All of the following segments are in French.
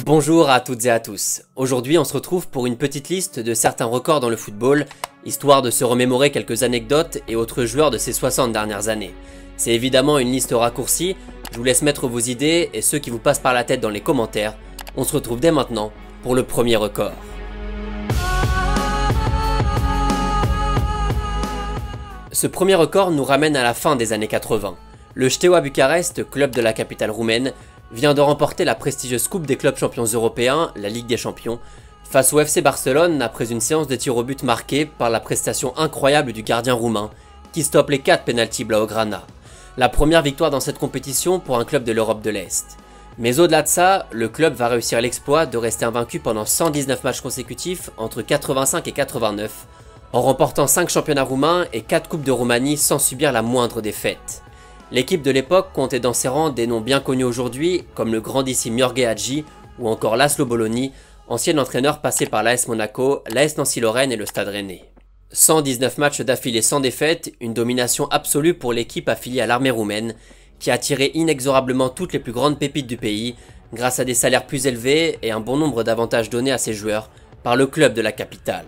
Bonjour à toutes et à tous. Aujourd'hui on se retrouve pour une petite liste de certains records dans le football, histoire de se remémorer quelques anecdotes et autres joueurs de ces 60 dernières années. C'est évidemment une liste raccourcie, je vous laisse mettre vos idées et ceux qui vous passent par la tête dans les commentaires. On se retrouve dès maintenant pour le premier record. Ce premier record nous ramène à la fin des années 80. Le Steaua Bucarest, club de la capitale roumaine, vient de remporter la prestigieuse Coupe des clubs champions européens, la Ligue des champions, face au FC Barcelone après une séance de tirs au but marquée par la prestation incroyable du gardien roumain, qui stoppe les 4 pénaltys blaugrana. La première victoire dans cette compétition pour un club de l'Europe de l'Est. Mais au-delà de ça, le club va réussir l'exploit de rester invaincu pendant 119 matchs consécutifs entre 85 et 89, en remportant 5 championnats roumains et 4 coupes de Roumanie sans subir la moindre défaite. L'équipe de l'époque comptait dans ses rangs des noms bien connus aujourd'hui, comme le grandissime Gheorghe Hagi ou encore Laszlo Bologna, ancien entraîneur passé par l'AS Monaco, l'AS Nancy-Lorraine et le Stade Rennais. 119 matchs d'affilée sans défaite, une domination absolue pour l'équipe affiliée à l'armée roumaine, qui a attiré inexorablement toutes les plus grandes pépites du pays, grâce à des salaires plus élevés et un bon nombre d'avantages donnés à ses joueurs par le club de la capitale.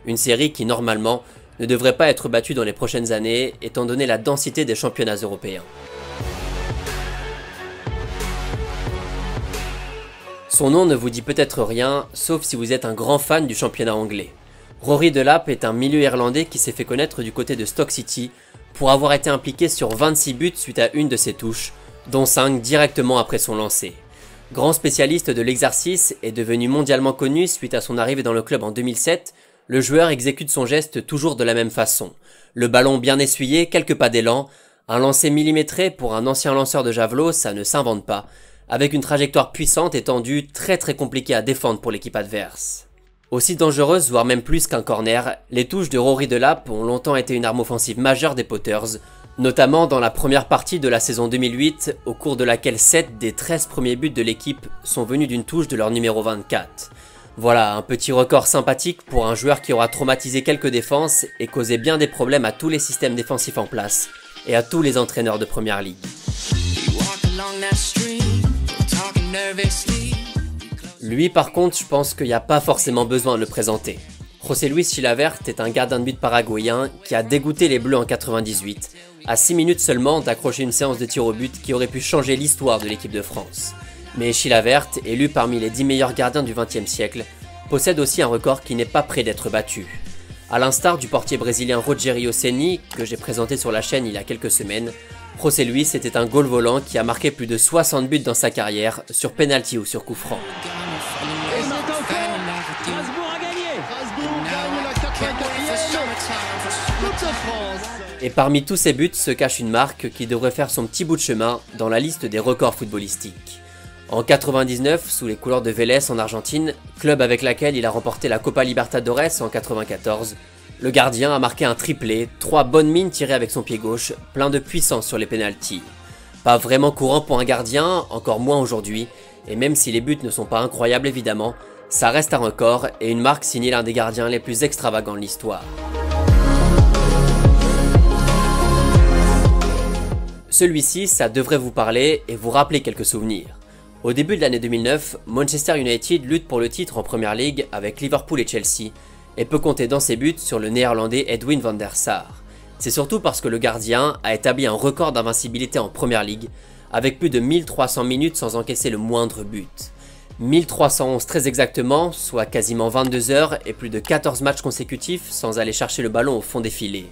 Une série qui, normalement, ne devrait pas être battue dans les prochaines années, étant donné la densité des championnats européens. Son nom ne vous dit peut-être rien, sauf si vous êtes un grand fan du championnat anglais. Rory Delap est un milieu irlandais qui s'est fait connaître du côté de Stoke City pour avoir été impliqué sur 26 buts suite à une de ses touches, dont 5 directement après son lancer. Grand spécialiste de l'exercice et devenu mondialement connu suite à son arrivée dans le club en 2007, le joueur exécute son geste toujours de la même façon. Le ballon bien essuyé, quelques pas d'élan, un lancer millimétré pour un ancien lanceur de javelot, ça ne s'invente pas, avec une trajectoire puissante et tendue, très compliquée à défendre pour l'équipe adverse. Aussi dangereuse, voire même plus qu'un corner, les touches de Rory Delap ont longtemps été une arme offensive majeure des Potters, notamment dans la première partie de la saison 2008, au cours de laquelle 7 des 13 premiers buts de l'équipe sont venus d'une touche de leur numéro 24. Voilà, un petit record sympathique pour un joueur qui aura traumatisé quelques défenses et causé bien des problèmes à tous les systèmes défensifs en place et à tous les entraîneurs de première ligue. Lui par contre, je pense qu'il n'y a pas forcément besoin de le présenter. José Luis Chilavert est un gardien de but paraguayen qui a dégoûté les Bleus en 98, à 6 minutes seulement d'accrocher une séance de tir au but qui aurait pu changer l'histoire de l'équipe de France. Mais Chilavert, élu parmi les 10 meilleurs gardiens du XXe siècle, possède aussi un record qui n'est pas près d'être battu. A l'instar du portier brésilien Rogério Ceni, que j'ai présenté sur la chaîne il y a quelques semaines, José Luis était un goal volant qui a marqué plus de 60 buts dans sa carrière, sur penalty ou sur coup franc. Et parmi tous ces buts se cache une marque qui devrait faire son petit bout de chemin dans la liste des records footballistiques. En 99, sous les couleurs de Vélez en Argentine, club avec laquelle il a remporté la Copa Libertadores en 94, le gardien a marqué un triplé, 3 bonnes mines tirées avec son pied gauche, plein de puissance sur les pénaltys. Pas vraiment courant pour un gardien, encore moins aujourd'hui, et même si les buts ne sont pas incroyables évidemment, ça reste un record et une marque signée l'un des gardiens les plus extravagants de l'histoire. Celui-ci, ça devrait vous parler et vous rappeler quelques souvenirs. Au début de l'année 2009, Manchester United lutte pour le titre en Premier League avec Liverpool et Chelsea et peut compter dans ses buts sur le néerlandais Edwin van der Sar. C'est surtout parce que le gardien a établi un record d'invincibilité en Premier League avec plus de 1300 minutes sans encaisser le moindre but. 1311 très exactement, soit quasiment 22 heures et plus de 14 matchs consécutifs sans aller chercher le ballon au fond des filets.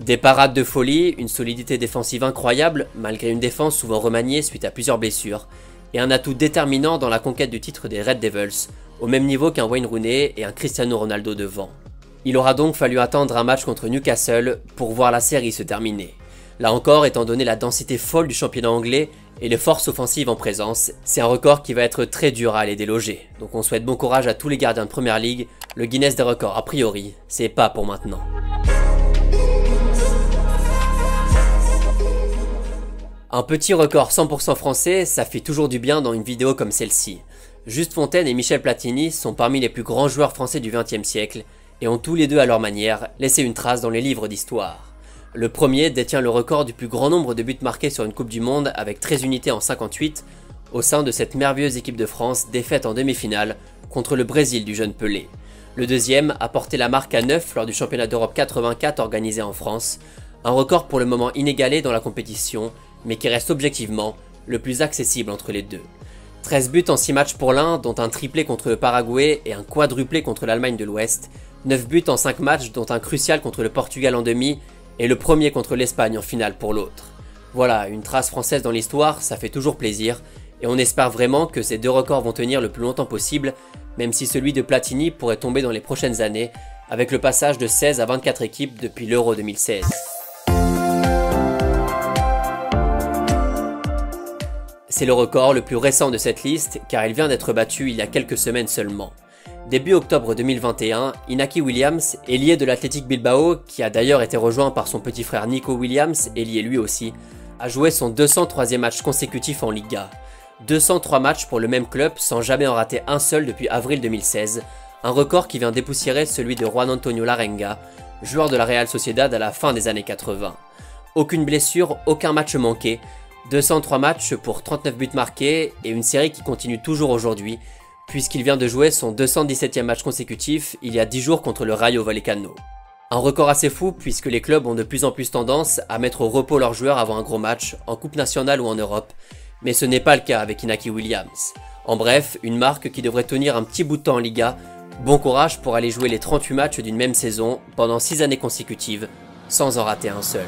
Des parades de folie, une solidité défensive incroyable malgré une défense souvent remaniée suite à plusieurs blessures, et un atout déterminant dans la conquête du titre des Red Devils, au même niveau qu'un Wayne Rooney et un Cristiano Ronaldo devant. Il aura donc fallu attendre un match contre Newcastle pour voir la série se terminer. Là encore, étant donné la densité folle du championnat anglais et les forces offensives en présence, c'est un record qui va être très dur à aller déloger. Donc on souhaite bon courage à tous les gardiens de Première Ligue, le Guinness des records a priori, c'est pas pour maintenant. Un petit record 100% français, ça fait toujours du bien dans une vidéo comme celle-ci. Juste Fontaine et Michel Platini sont parmi les plus grands joueurs français du XXe siècle et ont tous les deux à leur manière laissé une trace dans les livres d'histoire. Le premier détient le record du plus grand nombre de buts marqués sur une Coupe du Monde avec 13 unités en 58, au sein de cette merveilleuse équipe de France défaite en demi-finale contre le Brésil du jeune Pelé. Le deuxième a porté la marque à 9 lors du championnat d'Europe 84 organisé en France, un record pour le moment inégalé dans la compétition, mais qui reste objectivement le plus accessible entre les deux. 13 buts en 6 matchs pour l'un, dont un triplé contre le Paraguay et un quadruplé contre l'Allemagne de l'Ouest, 9 buts en 5 matchs, dont un crucial contre le Portugal en demi, et le premier contre l'Espagne en finale pour l'autre. Voilà, une trace française dans l'histoire, ça fait toujours plaisir, et on espère vraiment que ces deux records vont tenir le plus longtemps possible, même si celui de Platini pourrait tomber dans les prochaines années, avec le passage de 16 à 24 équipes depuis l'Euro 2016. C'est le record le plus récent de cette liste, car il vient d'être battu il y a quelques semaines seulement. Début octobre 2021, Inaki Williams, ailier de l'Athletic Bilbao, qui a d'ailleurs été rejoint par son petit frère Nico Williams, ailier lui aussi, a joué son 203e match consécutif en Liga. 203 matchs pour le même club sans jamais en rater un seul depuis avril 2016, un record qui vient dépoussiérer celui de Juan Antonio Larrenga, joueur de la Real Sociedad à la fin des années 80. Aucune blessure, aucun match manqué, 203 matchs pour 39 buts marqués et une série qui continue toujours aujourd'hui, puisqu'il vient de jouer son 217e match consécutif il y a 10 jours contre le Rayo Vallecano. Un record assez fou puisque les clubs ont de plus en plus tendance à mettre au repos leurs joueurs avant un gros match, en Coupe nationale ou en Europe, mais ce n'est pas le cas avec Inaki Williams. En bref, une marque qui devrait tenir un petit bout de temps en Liga. Bon courage pour aller jouer les 38 matchs d'une même saison pendant 6 années consécutives, sans en rater un seul.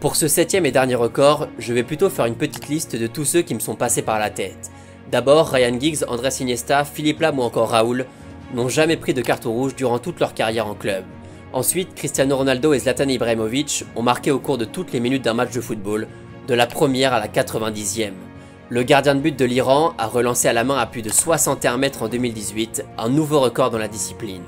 Pour ce 7e et dernier record, je vais plutôt faire une petite liste de tous ceux qui me sont passés par la tête. D'abord, Ryan Giggs, Andrés Iniesta, Philippe Lam ou encore Raoul n'ont jamais pris de carton rouge durant toute leur carrière en club. Ensuite, Cristiano Ronaldo et Zlatan Ibrahimovic ont marqué au cours de toutes les minutes d'un match de football, de la première à la 90e. Le gardien de but de l'Iran a relancé à la main à plus de 61 mètres en 2018, un nouveau record dans la discipline.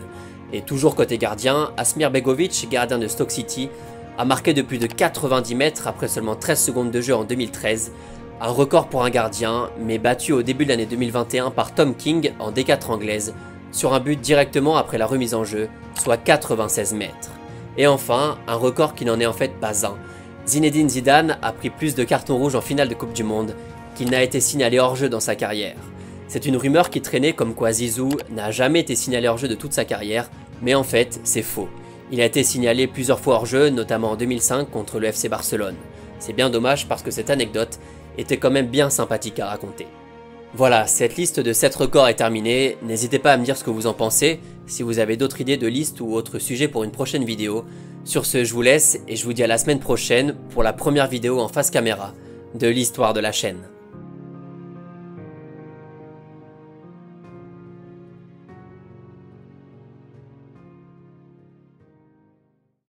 Et toujours côté gardien, Asmir Begovic, gardien de Stoke City, a marqué de plus de 90 mètres après seulement 13 secondes de jeu en 2013, un record pour un gardien, mais battu au début de l'année 2021 par Tom King en D4 anglaise, sur un but directement après la remise en jeu, soit 96 mètres. Et enfin, un record qui n'en est en fait pas un. Zinedine Zidane a pris plus de cartons rouges en finale de Coupe du Monde qu'il n'a été signalé hors-jeu dans sa carrière. C'est une rumeur qui traînait comme quoi Zizou n'a jamais été signalé hors-jeu de toute sa carrière, mais en fait, c'est faux. Il a été signalé plusieurs fois hors-jeu, notamment en 2005 contre le FC Barcelone. C'est bien dommage parce que cette anecdote était quand même bien sympathique à raconter. Voilà, cette liste de 7 records est terminée, n'hésitez pas à me dire ce que vous en pensez, si vous avez d'autres idées de listes ou autres sujets pour une prochaine vidéo. Sur ce, je vous laisse et je vous dis à la semaine prochaine pour la première vidéo en face caméra de l'histoire de la chaîne.